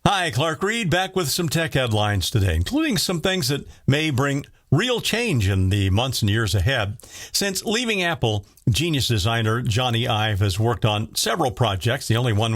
Hi, Clark Reid, back with some tech headlines today, including some things that may bring real change in the months and years ahead. Since leaving Apple, genius designer Jony Ive has worked on several projects. The only one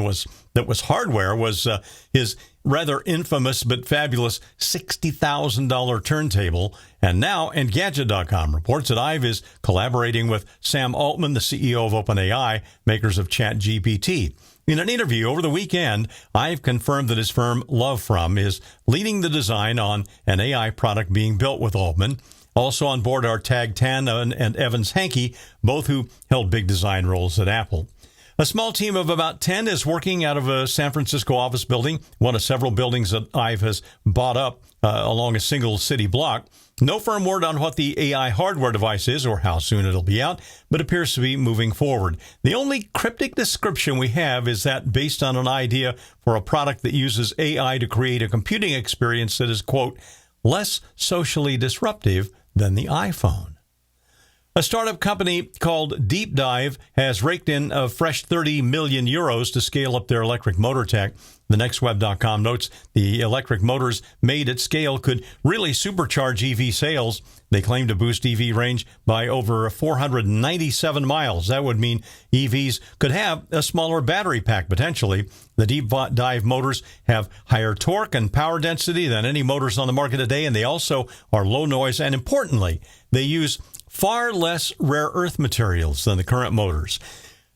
that was hardware was his rather infamous but fabulous $60,000 turntable. And now Engadget.com reports that Ive is collaborating with Sam Altman, the CEO of OpenAI, makers of ChatGPT. In an interview over the weekend, Ive confirmed that his firm, Lovefrom, is leading the design on an AI product being built with Altman. Also on board are Tag Tan and Evans Hankey, both who held big design roles at Apple. A small team of about 10 is working out of a San Francisco office building, one of several buildings that Ive has bought up along a single city block. No firm word on what the AI hardware device is or how soon it'll be out, but appears to be moving forward. The only cryptic description we have is that based on an idea for a product that uses AI to create a computing experience that is, quote, less socially disruptive than the iPhone. A startup company called Deep Dive has raked in a fresh 30 million euros to scale up their electric motor tech. TheNextWeb.com notes the electric motors made at scale could really supercharge EV sales. They claim to boost EV range by over 497 miles. That would mean EVs could have a smaller battery pack potentially. The Deep Dive motors have higher torque and power density than any motors on the market today, and they also are low noise, and importantly, they use far less rare earth materials than the current motors.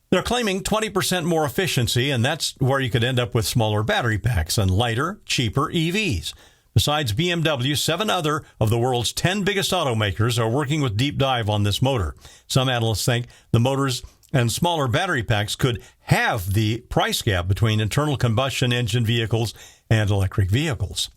They're claiming 20% more efficiency, and that's where you could end up with smaller battery packs and lighter, cheaper EVs. Besides BMW, 7 other of the world's 10 biggest automakers are working with Deep Dive on this motor. Some analysts think the motors and smaller battery packs could halve the price gap between internal combustion engine vehicles and electric vehicles.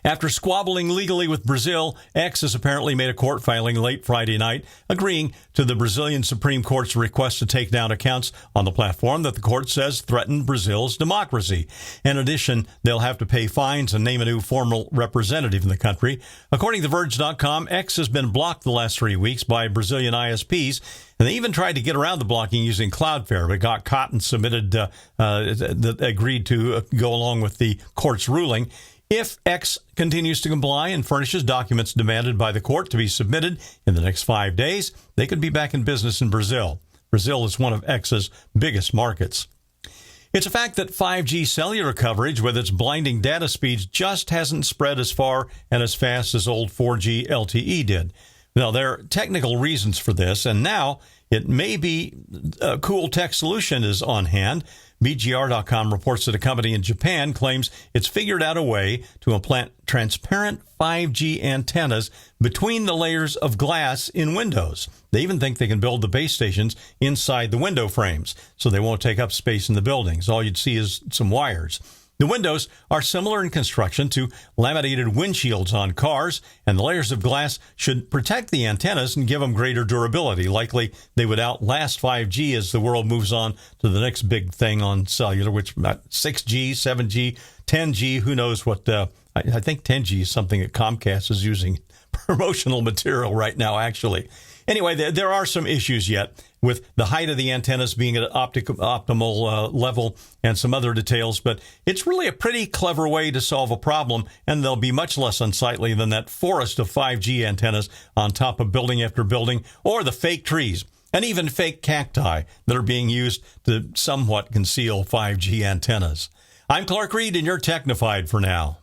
After squabbling legally with Brazil, X has apparently made a court filing late Friday night, agreeing to the Brazilian Supreme Court's request to take down accounts on the platform that the court says threaten Brazil's democracy. In addition, they'll have to pay fines and name a new formal representative in the country. According to Verge.com, X has been blocked the last 3 weeks by Brazilian ISPs, and they even tried to get around the blocking using Cloudflare, but got caught and submitted agreed to go along with the court's ruling. If X continues to comply and furnishes documents demanded by the court to be submitted in the next 5 days, they could be back in business in Brazil. Brazil is one of X's biggest markets. It's a fact that 5G cellular coverage with its blinding data speeds just hasn't spread as far and as fast as old 4G LTE did. Now, there are technical reasons for this, and now it may be a cool tech solution is on hand. BGR.com reports that a company in Japan claims it's figured out a way to implant transparent 5G antennas between the layers of glass in windows. They even think they can build the base stations inside the window frames, so they won't take up space in the buildings. All you'd see is some wires. The windows are similar in construction to laminated windshields on cars, and the layers of glass should protect the antennas and give them greater durability. Likely, they would outlast 5G as the world moves on to the next big thing on cellular, which 6G, 7G, 10G, who knows what. I think 10G is something that Comcast is using promotional material right now, actually. Anyway, there are some issues yet with the height of the antennas being at an optimal level and some other details, but it's really a pretty clever way to solve a problem, and they'll be much less unsightly than that forest of 5G antennas on top of building after building, or the fake trees and even fake cacti that are being used to somewhat conceal 5G antennas. I'm Clark Reid, and you're Technified for now.